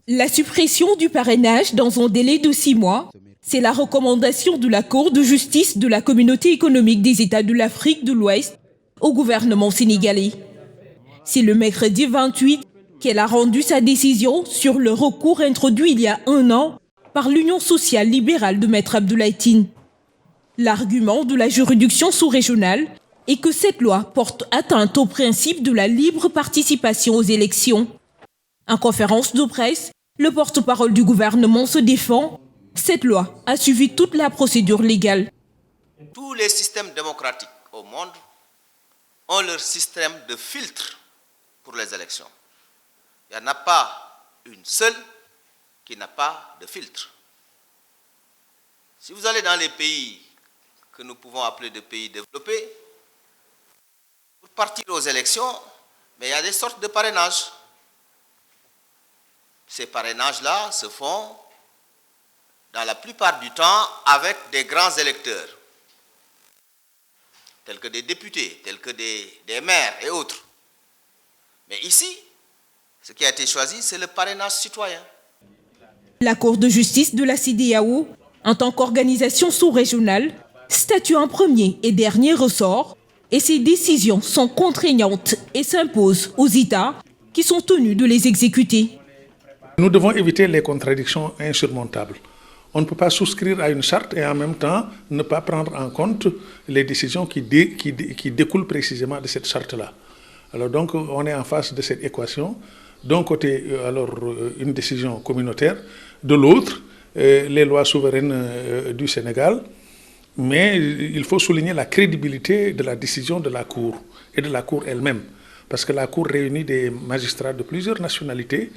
La suppression du parrainage dans un délai de 6 mois, c'est la recommandation de la Cour de justice de la Communauté économique des États de l'Afrique de l'Ouest au gouvernement sénégalais. C'est le mercredi 28 qu'elle a rendu sa décision sur le recours introduit il y a 1 an par l'Union sociale libérale de Maître Abdoulaye Tine. L'argument de la juridiction sous-régionale est que cette loi porte atteinte au principe de la libre participation aux élections. En conférence de presse, le porte-parole du gouvernement se défend. Cette loi a suivi toute la procédure légale. Tous les systèmes démocratiques au monde ont leur système de filtre pour les élections. Il n'y en a pas une seule qui n'a pas de filtre. Si vous allez dans les pays que nous pouvons appeler des pays développés, pour partir aux élections, mais il y a des sortes de parrainages. Ces parrainages-là se font dans la plupart du temps avec des grands électeurs, tels que des députés, tels que des maires et autres. Mais ici, ce qui a été choisi, c'est le parrainage citoyen. La Cour de justice de la CEDEAO, en tant qu'organisation sous-régionale, statue en premier et dernier ressort, et ses décisions sont contraignantes et s'imposent aux États qui sont tenus de les exécuter. Nous devons éviter les contradictions insurmontables. On ne peut pas souscrire à une charte et en même temps ne pas prendre en compte les décisions qui découlent précisément de cette charte-là. Alors donc on est en face de cette équation. D'un côté, une décision communautaire, de l'autre, les lois souveraines du Sénégal. Mais il faut souligner la crédibilité de la décision de la Cour et de la Cour elle-même. Parce que la Cour réunit des magistrats de plusieurs nationalités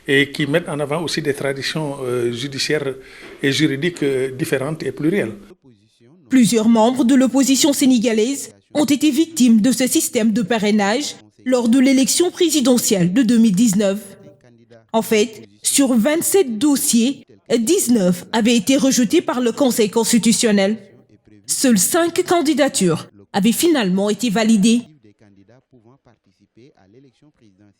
et qui mettent en avant aussi des traditions judiciaires et juridiques différentes et plurielles. Plusieurs membres de l'opposition sénégalaise ont été victimes de ce système de parrainage lors de l'élection présidentielle de 2019. En fait, sur 27 dossiers, 19 avaient été rejetés par le Conseil constitutionnel. Seules 5 candidatures avaient finalement été validées.